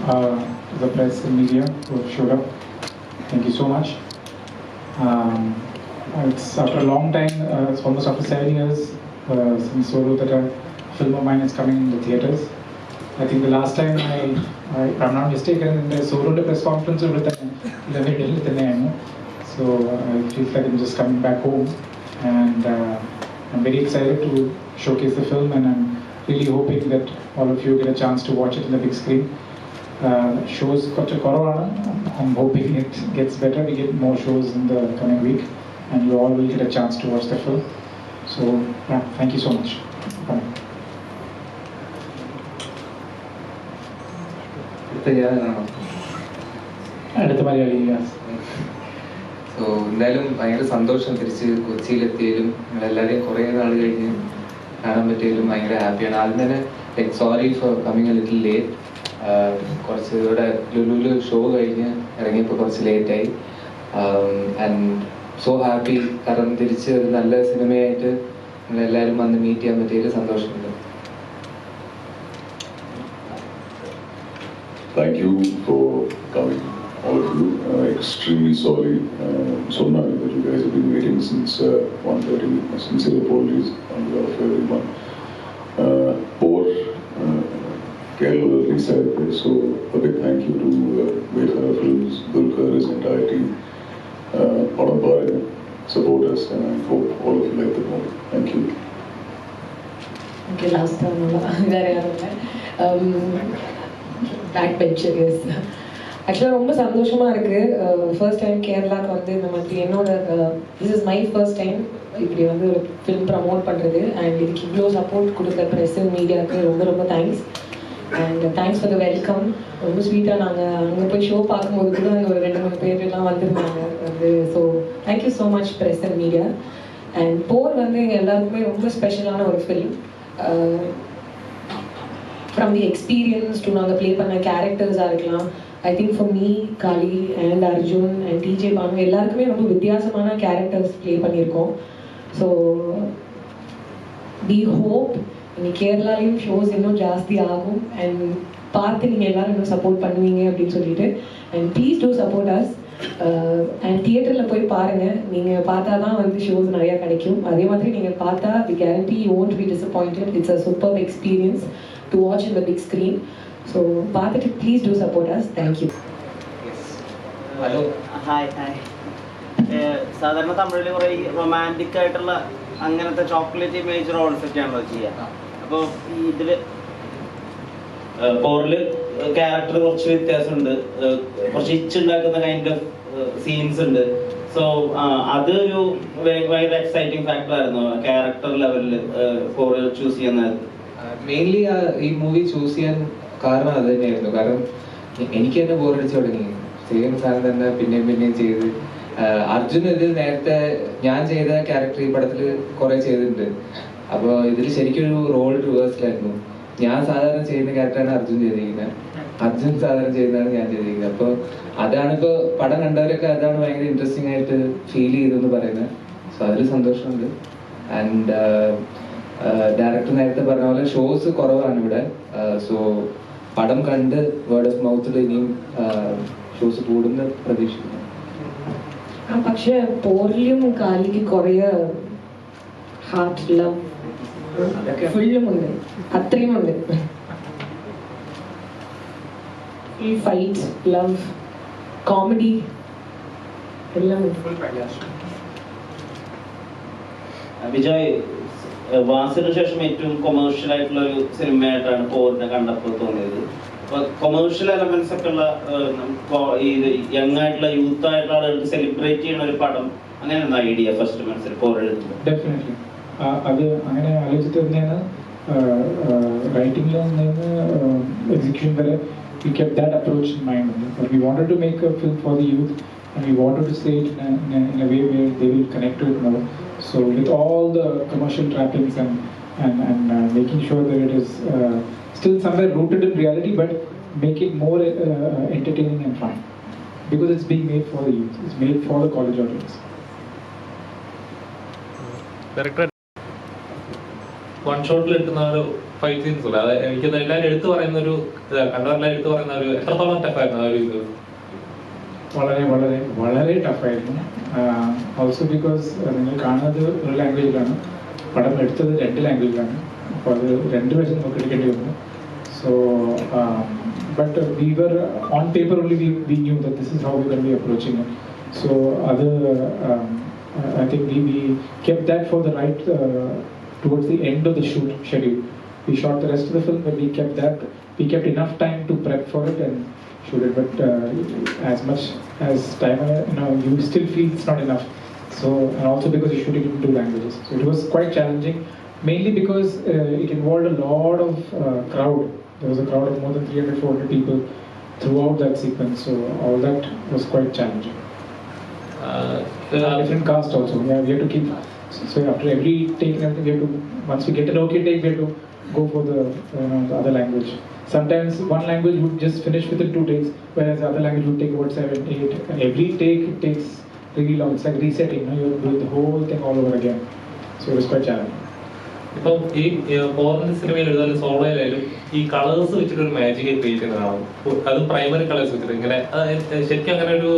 to the press and media who have showed up. Thank you so much. It's after a long time, it's almost after 7 years since Solo that a film of mine is coming in the theatres. I think the last time if I'm not mistaken, in the Solo press conference, so it feels like I'm just coming back home, and I'm very excited to showcase the film, and I'm really hoping that all of you get a chance to watch it in the big screen. Shows got a corona. I'm hoping it gets better. We get more shows in the coming week, and you all will get a chance to watch the film. So yeah, thank you so much for coming. അടുത്ത Malayali. So എന്തായാലും ഭയങ്കര സന്തോഷം തിരിച്ച് കൊച്ചിയിലെത്തിയതിലും നിങ്ങളെല്ലാവരെയും കുറേ നാൾ കഴിഞ്ഞ് കാണാൻ പറ്റിയതിലും ഭയങ്കര ഹാപ്പിയാണ്. ആദ്യം തന്നെ like sorry for coming A little late. കുറച്ച് ഇവിടെ ലുലുവിൽ ഷോ കഴിഞ്ഞ് ഇറങ്ങിയപ്പോൾ കുറച്ച് ലേറ്റായി. ആൻഡ് സോ ഹാപ്പി, കാരണം തിരിച്ച് ഒരു നല്ല സിനിമയായിട്ട് നിങ്ങളെല്ലാവരും വന്ന് മീറ്റ് ചെയ്യാൻ പറ്റിയതിൽ സന്തോഷമുണ്ട്. Thank you for coming, all of you. Extremely sorry, Sonali, that you guys have been waiting since 1:30. Sincere apologies on behalf of everyone. Or Kerala release celebrate, so a big thank you to Wayfarer Films, Dulquer, his entire team. Padambar, support us, and I hope all of you like the movie. Thank you. Okay, last time, back bencher. Yes, ஆக்சுவலாக ரொம்ப சந்தோஷமாக இருக்குது. First time கேரளாவுக்கு வந்து இந்த மாதிரி என்னோட this is my first time இப்படி வந்து ஒரு ஃபிலிம் ப்ரமோட் பண்ணுறது. அண்ட் இதுக்கு இவ்வளோ சப்போர்ட் கொடுத்த ப்ரெஸ் மீடியாவுக்கு ரொம்ப ரொம்ப thanks. And thanks for the welcome. ரொம்ப ஸ்வீட்டாக நாங்கள் அங்கே போய் ஷோ பார்க்கும்போது கூட அங்கே ஒரு 2-3 பேர்லாம் வந்திருந்தாங்க அது. So thank you so much press and media. And Por வந்து எங்கள் எல்லாருக்குமே ரொம்ப ஸ்பெஷலான ஒரு film. From the experience to நாங்கள் ப்ளே பண்ண கேரக்டர்ஸாக இருக்கலாம். I think for me, Kali and Arjun and TJ Bhanu எல்லாருக்குமே ரொம்ப வித்தியாசமான கேரக்டர்ஸ் ப்ளே பண்ணியிருக்கோம். ஸோ வி ஹோப் இங்கே கேரளாலையும் ஷோஸ் இன்னும் ஜாஸ்தி ஆகும் அண்ட் பார்த்து நீங்கள் எல்லோரும் இன்னும் சப்போர்ட் பண்ணுவீங்க அப்படின்னு சொல்லிட்டு. And please do support us. And தியேட்டரில் போய் பாருங்கள். நீங்கள் பார்த்தா தான் வந்து ஷோஸ் நிறையா கிடைக்கும். அதே மாதிரி நீங்கள் பார்த்தா we guarantee you won't be disappointed. It's a superb experience to watch in the big screen. So பார்த்துட்டு please do support us. Thank you. Hello, hi. സാധാരണ തമിഴിൽ കുറേ റൊമാൻറ്റിക് ആയിട്ടുള്ള അങ്ങനത്തെ ചോക്ലേറ്റ് ഇമേജ് റോൾസ് ഒക്കെയാണല്ലോ ചെയ്യുക. അപ്പോൾ ഇതിൽ പോറിൽ ക്യാരക്ടർ കുറച്ച് വ്യത്യാസമുണ്ട്. കുറച്ച് ഇച്ചുണ്ടാക്കുന്ന കൈൻഡ് ഓഫ് സീൻസ് ഉണ്ട്. സോ അതൊരു ഭയങ്കര എക്സൈറ്റിംഗ് ഫാക്ടർ ആയിരുന്നു ക്യാരക്ടർ ലെവലിൽ പോർ ചൂസ് ചെയ്യുന്നത്. മെയിൻലി ഈ മൂവി ചൂസ് ചെയ്യാൻ കാരണം അത് തന്നെയായിരുന്നു. കാരണം എനിക്ക് തന്നെ ബോറടിച്ച് തുടങ്ങി. സെയിം സാധനം തന്നെ പിന്നെയും ചെയ്ത്. അർജുൻ ഇത് നേരത്തെ ഞാൻ ചെയ്ത ക്യാരക്ടർ ഈ പടത്തിൽ കുറെ ചെയ്തിട്ടുണ്ട്. അപ്പോൾ ഇതിൽ ശരിക്കൊരു റോൾ റിവേഴ്സലായിരുന്നു. ഞാൻ സാധാരണ ചെയ്യുന്ന ക്യാരക്ടറാണ് അർജുൻ ചെയ്തിരിക്കുന്നത്, അർജുൻ സാധാരണ ചെയ്യുന്നതാണ് ഞാൻ ചെയ്തിരിക്കുന്നത്. അപ്പോൾ അതാണിപ്പോൾ പടം കണ്ടവരൊക്കെ അതാണ് ഭയങ്കര ഇൻട്രസ്റ്റിംഗ് ആയിട്ട് ഫീൽ ചെയ്തെന്ന് പറയുന്നത്. സോ അതിൽ സന്തോഷമുണ്ട്. ആൻഡ് ഡയറക്ടർ നേരത്തെ പറഞ്ഞ പോലെ ഷോസ് കുറവാണ് ഇവിടെ. സോ പടം കണ്ട് വേർഡ് ഓഫ് മൗത്തിൽ ഇനിയും ഷോസ് കൂടുന്ന പ്രതീക്ഷിക്കുന്നു. പക്ഷെ പോറിലും കാലിക്ക് കുറേ ഹാർട്ട് ലവ് ഫുള്ളും ഉണ്ട്, അത്രയും ഉണ്ട്. ഈ ഫൈറ്റ്, ലവ്, കോമഡി എല്ലാം വിജയ്, വാസിന് ശേഷം ഏറ്റവും കൊമേഴ്ഷ്യൽ ആയിട്ടുള്ള ഒരു സിനിമയായിട്ടാണ് പോറിനെ കണ്ടപ്പോൾ തോന്നിയത്. അപ്പൊ കൊമേഴ്ഷ്യൽ എലമെന്റ്സ് ഒക്കെ ഉള്ള ഈ യങ് ആയിട്ടുള്ള യൂത്ത് ആയിട്ടുള്ള ആളുകൾക്ക് സെലിബ്രേറ്റ് ചെയ്യുന്ന ഒരു പടം, അങ്ങനെയാണ് ഐഡിയ ഫസ്റ്റ് മനസ്സിൽ പോറെടുത്തത്? ഡെഫിനറ്റ്ലി അത് അങ്ങനെ ആലോചിച്ചിട്ട് തന്നെയാണ് റൈറ്റിംഗിൽ നിന്ന് എക്സിക്യൂഷൻ വരെ we kept that approach in mind. But we wanted to make a film for the youth, and we wanted to say it in a way where they will connect to it more. So with all the commercial trappings and making sure that it is still somewhere rooted in reality, but make it more entertaining and fun, because it's being made for the youth. It's made for the college audience. Director. One ഷോട്ടിൽ കിട്ടുന്ന ഒരു fight scenes ഉണ്ട്. അത് എനിക്ക് എല്ലാവരും എടുത്തു പറയുന്ന ഒരു കണ്ടവരെല്ലാം എടുത്തു പറയുന്ന ഒരു എത്രത്തോളം ടഫായിരുന്നു ആ ഒരു ഇത്? വളരെ വളരെ വളരെ ടഫായിരുന്നു. ഓൾസോ ബിക്കോസ് നിങ്ങൾ കാണുന്നത് ഒരു ലാംഗ്വേജിലാണ്, പടം എടുത്തത് 2 ലാംഗ്വേജിലാണ്. അപ്പോൾ അത് 2 വശം നമുക്ക് എടുക്കേണ്ടി വന്നു. So but we were on paper only we knew that this is how we will be approaching it. So അത് I think we kept that for the right towards the end of the shoot schedule. We shot the rest of the film, but we kept enough time to prep for it and shoot it. But as much as time, you still feel it's not enough. So, and also because you're shooting in 2 languages, so it was quite challenging. Mainly because it involved a lot of crowd. There was a crowd of more than 300-400 people throughout that sequence. So all that was quite challenging. Different cast also. Yeah, we have to keep. So after every take and everything, we have to, once we get an okay take, we have to go for the other language. Sometimes one language would just finish within 2 takes, whereas the other language would take about 7, 8. And every take it takes really long. It's like resetting. You're doing the whole thing all over again. So it was quite challenging. ഇപ്പം ഈ foreign സിനിമയിൽ എഴുതാലും സോളോയിലായാലും ഈ colours വെച്ചിട്ടൊരു magic create ചെയ്യുന്നതാണ്. അതും primary colours വെച്ചിട്ട് ഇങ്ങനെ ശരിക്കും അങ്ങനെ ഒരു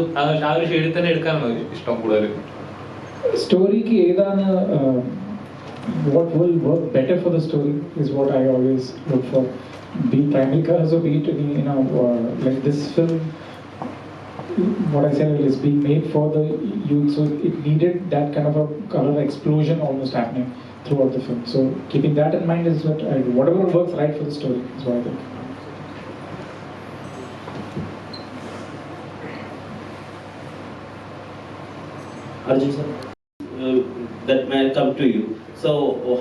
ആ ഒരു ഷെയ്ഡിൽ തന്നെ എടുക്കാനാണ് ഇഷ്ടം കൂടുതൽ? സ്റ്റോറിക്ക് ഏതാണ് what will work better for the story is what I always look for. Be primary colors or be it like this film, what I said is being made for the youth, so it needed that kind of a color explosion almost happening throughout the film. So keeping that in mind is what I do. Whatever works right for the story is what I think. Arjun sir, that may come to you. So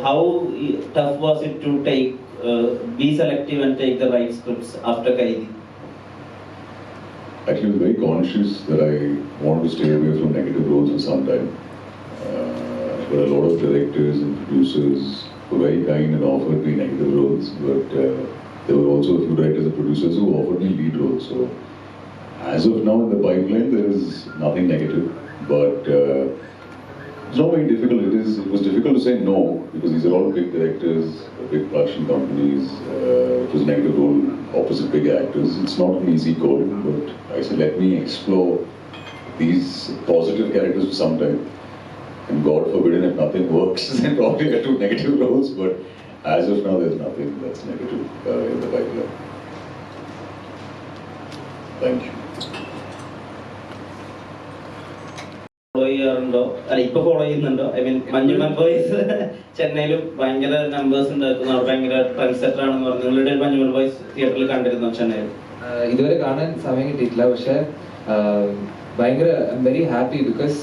how tough was it to be selective and take the right scripts after Kaidi? Actually, I was very conscious that I wanted to stay away from negative roles for some time. But a lot of directors and producers were very kind and offered me negative roles. But there were also a few directors and producers who offered me lead roles. So as of now in the pipeline, there is nothing negative. But it's not very difficult. It was difficult to say no because these are all big directors, big production companies. It was a negative role opposite big actors. It's not an easy call. But I said, let me explore these positive characters for some time. And God forbid, if nothing works, then probably I do negative roles. But as of now, there's nothing that's negative in the pipeline. Thank you. Follow ചെയ്യാറുണ്ടോ? അല്ല, ഇപ്പൊ follow ചെയ്യുന്നുണ്ടോ? I mean Manjummel boys ചെന്നൈയിലും ഭയങ്കര numbers ഉണ്ടാക്കുന്നു, അവർ ഭയങ്കര trend സെറ്റർ ആണെന്ന് പറഞ്ഞു. നിങ്ങളുടെ മഞ്ജുമൽ ബോയ്സ് തിയേറ്ററിൽ കണ്ടിരുന്നോ ചെന്നൈയിൽ? ഇതുവരെ കാണാൻ സമയം കിട്ടിയിട്ടില്ല. പക്ഷെ ഭയങ്കര very happy because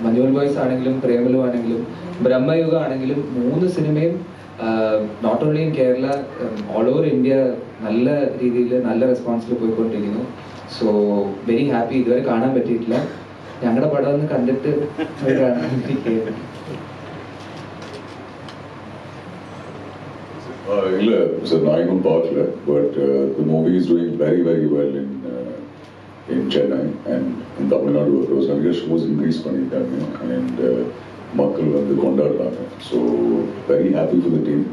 Manjummel boys ആണെങ്കിലും പ്രേമലു ആണെങ്കിലും ബ്രഹ്മയുഗ ആണെങ്കിലും 3 സിനിമയും not only in Kerala all over India നല്ല രീതിയിൽ നല്ല റെസ്പോൺസിൽ പോയിക്കൊണ്ടിരിക്കുന്നു. So very happy. ഇതുവരെ കാണാൻ പറ്റിയിട്ടില്ല. ഞങ്ങളുടെ പടം ഒന്ന് കണ്ടിട്ട് Naigam Parkla, but the movie is doing very, very well in Chennai and in Tamil Nadu across. Navya shows increase பண்ணிட்டாங்க and மக்கள் வந்து கொண்டாடுறாங்க. So very happy for the team,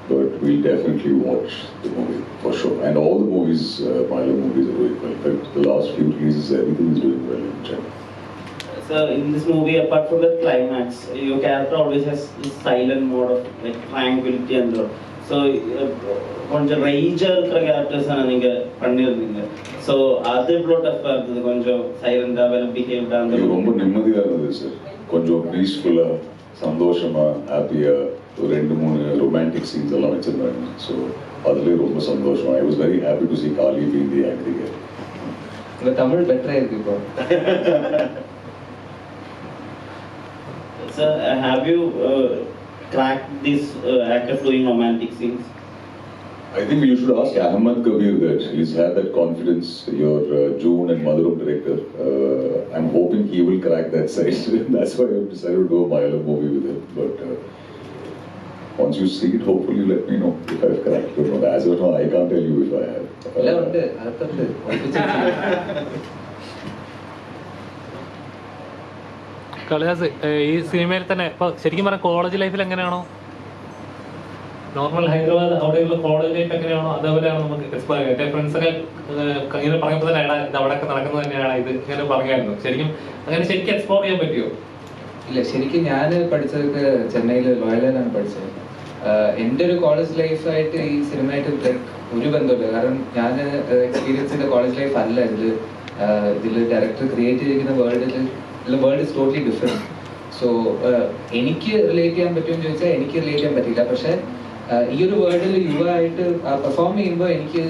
but we'll definitely watch the movie for sure. And all the movies, Malayalam movies are doing well. In fact, the last few releases, everything is doing well in Chennai. So in this movie, apart from the climax, your character always has this silent mode of like tranquility and all. So கொஞ்சம் ரேஜா இருக்கிற characters நீங்க பண்ணிருந்தீங்க. So அது இவ்வளோ டஃப்பாக இருந்தது, கொஞ்சம் சைலண்டா வெல் பிஹேவ்டா? ரொம்ப நிம்மதியாக இருந்தது சார். கொஞ்சம் பீஸ்ஃபுல்லா சந்தோஷமா ஹாப்பியா ஒரு 2-3 ரொமான்டிக் சீன்ஸ் எல்லாம் வச்சிருந்தாங்க. ஸோ அதுலேயே ரொம்ப சந்தோஷம். I was very happy to see Kali being the acting. உங்க தமிழ் பெட்டரா இருக்கு இப்போ. Sir, have you cracked this act of doing romantic scenes? I think you should ask Ahmed Kabir that. He's had that confidence. Your June and Maduram director. I'm hoping he will crack that side. That's why I've decided to do a Malayalam movie with him. But once you see it, hopefully let me know if I've cracked it or not. As of now, I can't tell you if I have. കളിദാസ് ഈ സിനിമയിൽ തന്നെ ഇപ്പൊ ശരിക്കും പറഞ്ഞ college ലൈഫിൽ എങ്ങനെയാണോ normal Hyderabad അവിടെയുള്ള college life എങ്ങനെയാണോ അതേപോലെയാണ് നമുക്ക് എക്സ്പ്ലോർ ചെയ്യാം. എന്റെ ഫ്രണ്ട്സൊക്കെ ഇങ്ങനെ പറയുമ്പോൾ തന്നെ എടാ ഇത് അവിടെയൊക്കെ നടക്കുന്നത് തന്നെയാണ് ഇത് ഇങ്ങനെ പറയായിരുന്നു. ശരിക്കും അങ്ങനെ ശരിക്കും എക്സ്പ്ലോർ ചെയ്യാൻ പറ്റുമോ? ഇല്ല, ശരിക്കും ഞാൻ പഠിച്ചതൊക്കെ ചെന്നൈയിൽ ലോയലാണ് പഠിച്ചത്. എൻ്റെ ഒരു കോളേജ് ലൈഫായിട്ട് ഈ സിനിമയായിട്ട് ഒരു ബന്ധമില്ല. കാരണം ഞാൻ എക്സ്പീരിയൻസ് ചെയ്ത കോളേജ് ലൈഫ് അല്ല ഇതിൽ ഡയറക്ടർ ക്രിയേറ്റ് ചെയ്തിരിക്കുന്ന world is totally different. So എനിക്ക് റിലേറ്റ് ചെയ്യാൻ പറ്റുമെന്ന് ചോദിച്ചാൽ എനിക്ക് റിലേറ്റ് ചെയ്യാൻ പറ്റില്ല. പക്ഷേ ഈ ഒരു വേൾഡിൽ യുവമായിട്ട് പെർഫോം ചെയ്യുമ്പോൾ എനിക്ക്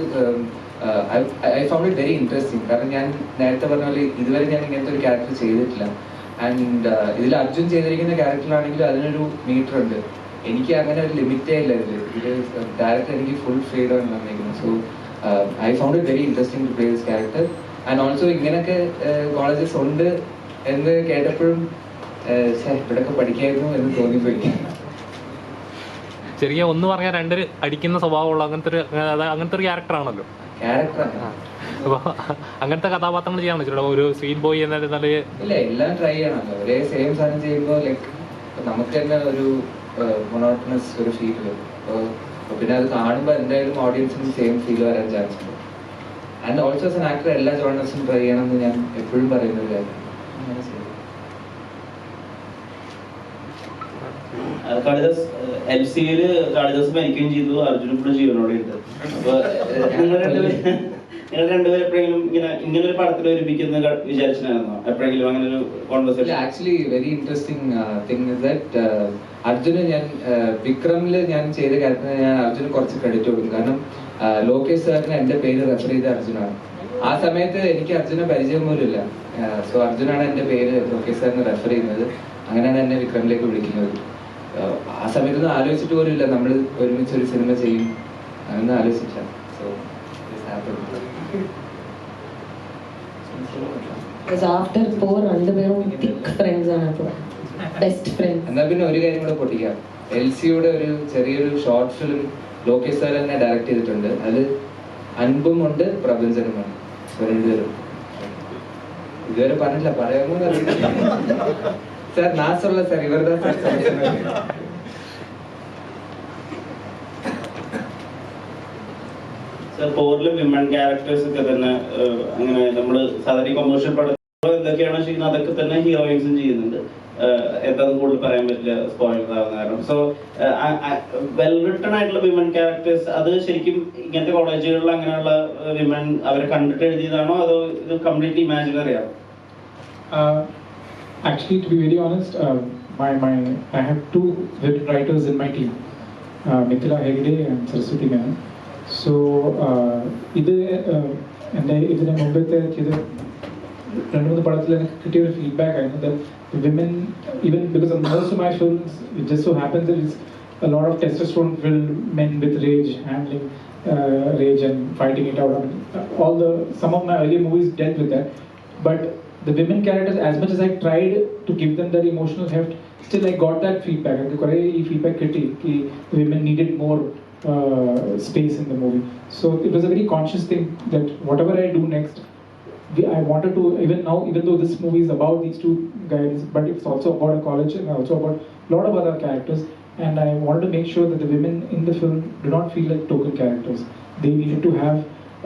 I found it very interesting. കാരണം ഞാൻ നേരത്തെ പറഞ്ഞ പോലെ ഇതുവരെ ഞാൻ ഇങ്ങനത്തെ ഒരു ക്യാരക്ടർ ചെയ്തിട്ടില്ല. ആൻഡ് ഇതിൽ അർജുൻ ചെയ്തിരിക്കുന്ന ക്യാരക്ടറാണെങ്കിൽ അതിനൊരു മീറ്റർ ഉണ്ട്. എനിക്ക് അങ്ങനെ ഒരു ലിമിറ്റേ ഇല്ല ഇതിൽ ഡയറക്ടർ എനിക്ക് ഫുൾ ഫ്രീഡം തന്നിരിക്കുന്നത്. So I found it very interesting to play this character. And also ഇങ്ങനെയൊക്കെ കോളേജസ് ഉണ്ട് എന്ന് കേട്ടപ്പോഴും ഇവിടെയൊക്കെ പഠിക്കായിരുന്നു എന്ന് തോന്നിപ്പോയി. ശരിക്കും ഒന്ന് പറഞ്ഞാൽ രണ്ടൊരു അടിക്കുന്ന സ്വഭാവമുള്ള അങ്ങനത്തെ ഒരു ക്യാരക്ടറാണല്ലോ. അപ്പൊ അങ്ങനത്തെ കഥാപാത്രങ്ങൾ ചെയ്യാൻ വെച്ചിട്ടുണ്ടോ? ഒരു സ്വീറ്റ് ബോയ് എന്നാൽ ഇല്ല, എല്ലാം ട്രൈ ചെയ്യണമല്ലോ. ഒരേ സെയിം സാധനം ചെയ്യുമ്പോൾ ലൈക്ക് നമുക്ക് തന്നെ ഒരു മൊണോട്ടണസ് ഒരു ഫീൽ വരും. അപ്പോൾ പിന്നെ അത് കാണുമ്പോൾ എന്തായാലും ഓഡിയൻസിന് സെയിം ഫീൽ വരാൻ ചാൻസ് ഉണ്ട്. And also as an actor എല്ലാ ജോണേഴ്സും ട്രൈ ചെയ്യണമെന്ന് ഞാൻ എപ്പോഴും പറയുന്ന ഒരു കാര്യം. അങ്ങനെ ചെയ്യും. കാളിദാസ് LCയിൽ കാളിദാസ് മരിക്കുകയും ചെയ്തു, അർജുനും കൂടെ ജീവനോടെ ഉണ്ട്. അപ്പൊ നിങ്ങൾ രണ്ടുപേരും എപ്പോഴെങ്കിലും ഇങ്ങനെ ഒരു പടത്തിൽ ഒരുമിക്കുന്ന വിചാരിച്ചിട്ടുണ്ടായിരുന്നോ എപ്പോഴെങ്കിലും അങ്ങനെ ഒരു conversation? Actually very interesting thing is that അർജുന് ഞാൻ വിക്രമിൽ ഞാൻ ചെയ്ത കാര്യത്തിന് ഞാൻ അർജുന് കുറച്ച് ക്രെഡിറ്റ് കൊടുക്കും. കാരണം ലോകേഷ് സാറിന് എൻ്റെ പേര് റെഫർ ചെയ്ത അർജുനാണ്. ആ സമയത്ത് എനിക്ക് അർജുനെ പരിചയം പോലും ഇല്ല. സോ അർജുനാണ് എൻ്റെ പേര് ലോകേഷ് സാറിന് റെഫർ ചെയ്യുന്നത്. അങ്ങനെയാണ് എന്നെ വിക്രമിലേക്ക് വിളിക്കുന്നത്. ആ സമയത്തൊന്നും ആലോചിച്ചിട്ട് പോലും ഇല്ല നമ്മൾ ഒരുമിച്ച് ഒരു സിനിമ ചെയ്യും, അങ്ങനൊന്നും ആലോചിച്ചിട്ടില്ല. സോ ആഫ്റ്റർ 4 രണ്ടുപേരും തിക് ഫ്രണ്ട്സ് ആണ്. അപ്പോൾ ബെസ്റ്റ് ഫ്രണ്ട്സ്. എന്നാൽ പിന്നെ ഒരു കാര്യം കൂടെ പൊട്ടിക്കാം. LCയുടെ ഒരു ചെറിയൊരു ഷോർട്ട് ഫിലിം ലോകേഷ് സാർ തന്നെ ഡയറക്ട് ചെയ്തിട്ടുണ്ട്. അതിൽ അൻപും ഉണ്ട് പ്രപഞ്ചനുമാണ്. രണ്ടുപേരും ഇതുവരെ പറഞ്ഞില്ല, പറയാമോ സാർ? നാസുള്ള സാർ ഇവരുടെ പോറിലും വിമൺ ക്യാരക്ടേഴ്സ് ഒക്കെ തന്നെ അങ്ങനെ നമ്മള് സാധാരണ കൊമേഴ്ഷ്യൽ പടങ്ങൾ എന്തൊക്കെയാണോ ചെയ്യുന്നത് അതൊക്കെ തന്നെ ഹീറോയിൻസും ചെയ്യുന്നുണ്ട്. എന്താണെന്ന് കൂടുതൽ പറയാൻ പറ്റില്ല, സ്പോയിലർ ആവുന്ന കാരണം. സോ വെൽ റിട്ടൺ ആയിട്ടുള്ള വിമൺ ക്യാരക്ടേഴ്സ് അത് ശരിക്കും ഇങ്ങനത്തെ കോളേജുകളിൽ അങ്ങനെയുള്ള വിമൺ അവരെ കണ്ടിട്ട് എഴുതിയതാണോ അതോ ഇത് കംപ്ലീറ്റ്ലി ഇമാജിനറി ആണോ? Actually, to be very honest, I have 2 writers in my team, Mithila Hegde and Saraswati Menon. So, ഇതിന് മുമ്പത്തെ ചെയ്ത 2-3 പടത്തിൽ എനിക്ക് കിട്ടിയ ഒരു ഫീഡ്ബാക്ക് ആയിരുന്നു that the women, even because of most of my films, it just so happens that it's a lot of testosterone-filled men with rage, handling rage and fighting it out. I mean, some of my earlier movies dealt with that, but the women characters, as much as I tried to give them that emotional heft, still I got that feedback. I got a feedback critique that women needed more space in the movie. So it was a very conscious thing that whatever I do next, I wanted to, even though this movie is about these 2 guys, but it's also about a college and also about a lot of other characters. And I wanted to make sure that the women in the film do not feel like token characters. They needed to have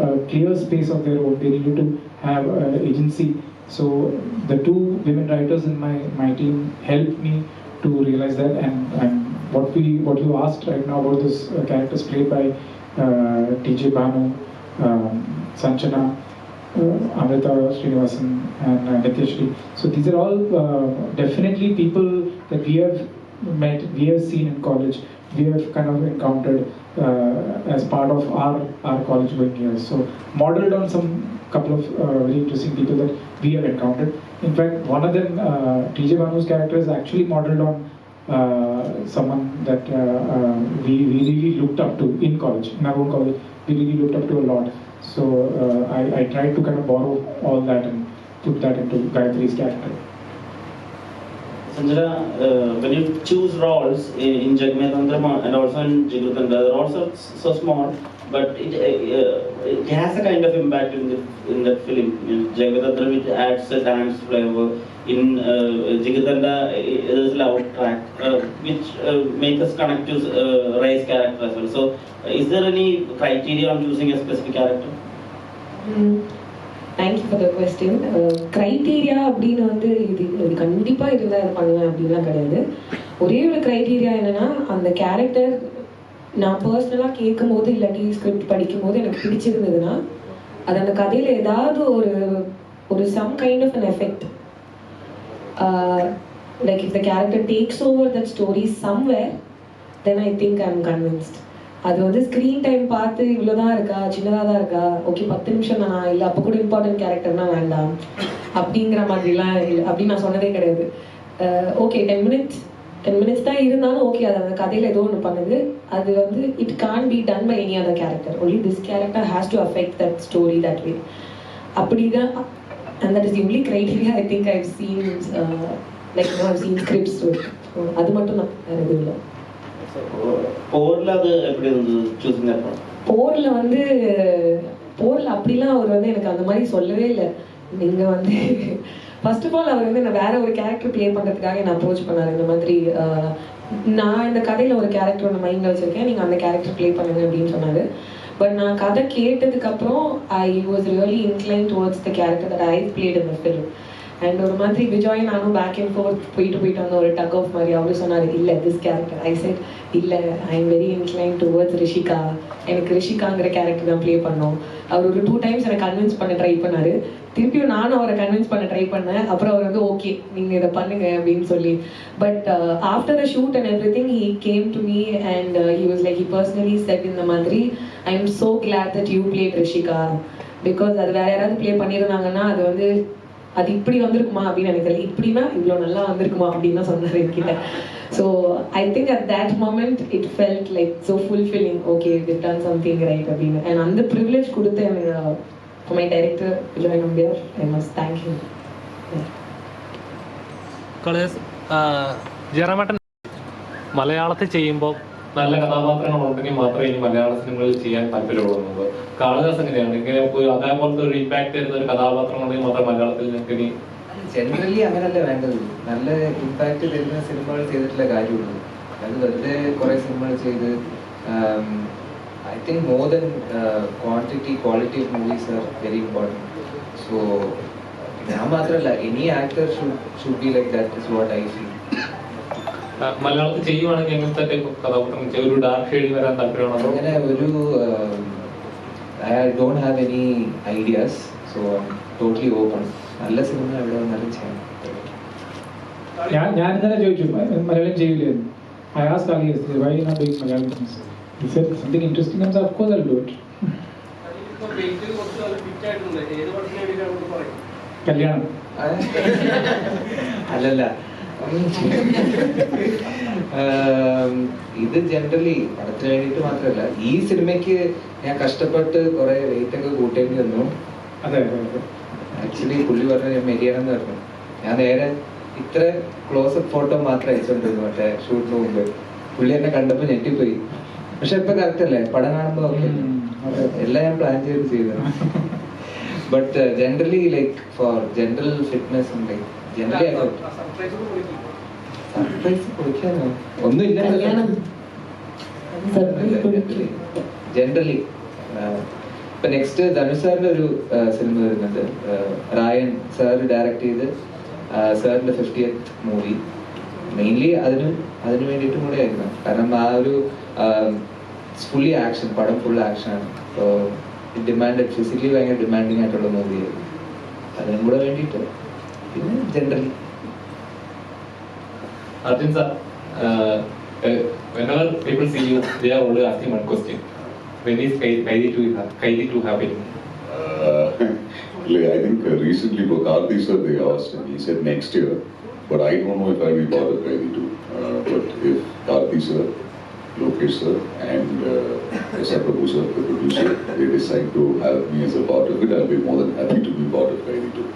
a clear space of their own. They needed to have agency. So the 2 women writers in my team helped me to realize that, and what you asked right now about this characters played by TJ Banu, Sanchana, Amrita Srinivasan and Nityashri. So these are all definitely people that we have met, we have seen in college, we have kind of encountered as part of our college going years. So modeled on some couple of very interesting people that we have encountered. In fact, one of them, TJ Banu's character, is actually modeled on someone that we really looked up to in college, in our own college. We really looked up to a lot. So I tried to kind of borrow all that and put that into Gayatri's character. Sanjana, when you choose roles in Jagmeet Tantram and also in Jigartanda, the roles are so small. but it has a kind of impact in that film. In Jagadandra, it adds a dance flavor. In Jigadanda, there's a loud track, which makes us connect to Rai's character as well. So, is there any criteria on choosing a specific character? Thank you for the question. Criteria அப்படின்னு வந்து இது கண்டிப்பாக இருந்தால் இது பண்ணுவேன் அப்படின்லாம் கிடையாது. ஒரே ஒரு க்ரைட்டீரியா என்னென்னா, அந்த கேரக்டர் நான் பர்சனலாக கேட்கும்போது இல்லாட்டி ஸ்கிரிப்ட் படிக்கும்போது எனக்கு பிடிச்சிருந்ததுன்னா, அது அந்த கதையில் ஏதாவது ஒரு some kind of an effect, like if the character takes over that story somewhere, then I think I am convinced. அது வந்து ஸ்க்ரீன் டைம் பார்த்து இவ்வளோதான் இருக்கா, சின்னதாக தான் இருக்கா, ஓகே 10 நிமிஷம் தானா, இல்லை அப்போ கூட இம்பார்ட்டன்ட் கேரக்டர்னா வேண்டாம் அப்படிங்கிற மாதிரிலாம் இல்லை. அப்படி நான் சொன்னதே கிடையாது. ஓகே 10 மினிட்ஸ் தான் இருந்தாலும் ஓகே, அது அந்த கதையில் ஏதோ ஒன்று பண்ணுது. அது வந்து it can't be done by any other character, only this character has to affect that story that way. அப்படி தான், and that is the only criteria I think I've seen, like I've seen scripts. அது மட்டும் தான், வேறு எதுவும் இல்லை. போர்ல அது எப்படி வந்து சூஸிங் தட் பண்ண? போர்ல அப்படிலாம் அவர் வந்து எனக்கு அந்த மாதிரி சொல்லவே இல்லை. நீங்க வந்து ஃபர்ஸ்ட் ஆஃப் ஆல் அவர் வந்து நான் வேற ஒரு கேரக்டர் ப்ளே பண்றதுக்காக என்ன அப்ரோச் பண்ணாரு. இந்த மாதிரி நான் இந்த கதையில ஒரு கேரக்டர் ஒன்று மைண்ட்ல வச்சிருக்கேன், நீங்க அந்த கேரக்டர் ப்ளே பண்ணுங்க அப்படின்னு சொன்னாரு. பட் நான் கதை கேட்டதுக்கு அப்புறம் I was really incline towards the character that I played in the film. And ஒரு மாதிரி விஜய் நானும் பேக் அண்ட் ஃபோர்த் போயிட்டு வந்த ஒரு டக் ஆஃப் மாதிரி. அவரு சொன்னார் இல்லை திஸ் கேரக்டர், ஐ செட் இல்லை I am very incline towards Rishika, எனக்கு ரிஷிகாங்கிற கேரக்டர் தான் ப்ளே பண்ணோம். அவர் ஒரு 2 times என்னை கன்வின்ஸ் பண்ண ட்ரை பண்ணாரு. திருப்பியும் நானும் அவரை கன்வின்ஸ் பண்ண ட்ரை பண்ணேன். அப்புறம் அவர் வந்து ஓகே நீங்கள் இதை பண்ணுங்க அப்படின்னு சொல்லி. But after the shoot and every thing he came to me and he was like, he personally set இந்த மாதிரி, I am so glad that you plate Rishika, because அது வேற யாராவது ப்ளே பண்ணியிருந்தாங்கன்னா அது வந்து அது இப்படி வந்திருக்குமா அப்படின்னு எனக்கு தெரியல, இப்படின்னா இவ்வளோ நல்லா வந்திருக்குமா அப்படின்னு தான் சொன்னார் என்கிட்ட. So I think at that moment it felt like so fulfilling, okay we've done something right அப்படின்னு. அண்ட் அந்த ப்ரிவிலேஜ் கொடுத்த for my director Vijay Nambiar, I must thank him. ജയറാമേട്ടൻ മലയാളത്തിൽ ചെയ്യുമ്പോൾ നല്ല കഥാപാത്രങ്ങൾ ഉണ്ടെങ്കിൽ മാത്രമേ ഇനി മലയാള സിനിമകളിൽ ചെയ്യാൻ താല്പര്യമുള്ളത്. കാളിദാസ് എങ്ങനെയാണ്, ഇങ്ങനെ അതേപോലത്തെ ഒരു ഇമ്പാക്ട് തരുന്ന ഒരു കഥാപാത്രം ഉണ്ടെങ്കിൽ മാത്രം മലയാളത്തിൽ ഞങ്ങൾക്ക് ഇനി? ജനറലി അങ്ങനല്ലേ വേണ്ടത്. നല്ല ഇമ്പാക്ട് തരുന്ന സിനിമകൾ ചെയ്തിട്ടുള്ള കാര്യമുള്ളൂ. അത് വെറുതെ കുറെ സിനിമകൾ ചെയ്ത് I think more than quantity, quality of movies are very important. So, ഞാൻ മാത്രമല്ല, any actor should be like that is what I feel. മലയാളത്തിൽ ചെയ്യുവാണെങ്കിൽ എങ്ങനത്തെ കഥാപാത്രം, ഒരു ഡാർക്ക് ഷെയ്ഡ് വരാൻ താല്പര്യമാണോ? അങ്ങനെ ഒരു I don't have any ideas, so I'm totally open. നല്ല സിനിമ എവിടെ വന്നാലും ചെയ്യാം. ഞാൻ ഇന്നലെ ചോദിച്ചു Malayalam ചെയ്യില്ലായിരുന്നു. I asked Ali yesterday, why are you not doing Malayalam films? He said something interesting comes, of course I'll do it. കല്യാണം അല്ലല്ല, ഇത് ജനറലി പടത്തിന് വേണ്ടിയിട്ട് മാത്രമല്ല, ഈ സിനിമയ്ക്ക് ഞാൻ കഷ്ടപ്പെട്ട് കുറെ വെയിറ്റ് ഒക്കെ കൂട്ടേണ്ടി വന്നു. അതെ ആക്ച്വലി പുള്ളി പറഞ്ഞു ഞാൻ മെരിയാണെന്ന് പറഞ്ഞു. ഞാൻ നേരെ ഇത്ര ക്ലോസപ്പ് ഫോട്ടോ മാത്രം അയച്ചോണ്ടിരുന്നു മറ്റേ ഷൂട്ടിന് മുമ്പ്. പുള്ളി എന്നെ കണ്ടപ്പോ ഞെട്ടിപ്പോയി. പക്ഷെ ഇപ്പൊ കറക്റ്റ് അല്ലേ, പടം കാണുമ്പോ ഓക്കെ, എല്ലാം ഞാൻ പ്ലാൻ ചെയ്തത്. But generally like four general fitness ഉണ്ട്, ജനറലി സർപ്രൈസ് കൊടുക്കാനോ ഒന്നും ഇല്ല. ജനറലി ഇപ്പൊ നെക്സ്റ്റ് ധനുഷ് സാറിന്റെ ഒരു സിനിമ വരുന്നുണ്ട്, റായൻ സാർ ഡയറക്ട് ചെയ്ത് സാറിന്റെ 50th മൂവി. മെയിൻലി അതിന് വേണ്ടിയിട്ടും കൂടെ ആയിരുന്നു. കാരണം ആ ഒരു ഫുള്ളി ആക്ഷൻ, പടം ഫുൾ ആക്ഷനാണ്. അപ്പോൾ ഡിമാൻഡ് ഫിസിക്കലി ഭയങ്കര ഡിമാൻഡിങ് ആയിട്ടുള്ള മൂവിയായിരുന്നു. അതിനും കൂടെ വേണ്ടിയിട്ട് പിന്നെ generally. Arjun sir, whenever people see you, they are always asking one question: when is Kaidi 2 happening? I think recently for Karthi sir they asked and he said next year, but I don't know if I'll be part of Kaidi 2. But if Karthi sir, Lokesh sir and S.R. Prabhu sir, the producer, they decide to have me as a part of it, I'll be more than happy to be part of Kaidi 2.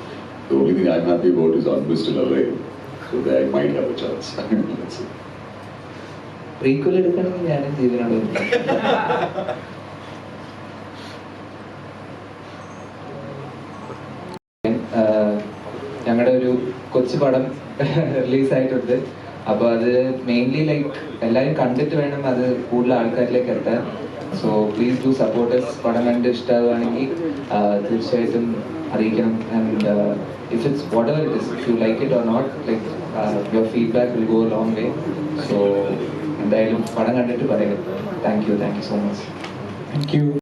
The only thing I'm happy about is Anbu still alive, so that I might have a chance. Let's see. Prequel എടുക്കണമെങ്കിൽ ഞാനും ജീവനോട് ഞങ്ങളുടെ ഒരു കൊച്ചു പടം റിലീസായിട്ടുണ്ട്. അപ്പോൾ അത് mainly like എല്ലാവരും കണ്ടിട്ട് വേണം അത് കൂടുതൽ ആൾക്കാരിലേക്ക് എത്താൻ. So please do supporters. പടം കണ്ട് ഇഷ്ടമാവുകയാണെങ്കിൽ തീർച്ചയായിട്ടും അറിയിക്കണം. And if it's whatever it is, if you like it or not, like your feedback will go a long way. So എന്തായാലും പടം കണ്ടിട്ട് പറയുക. Thank you so much. Thank you.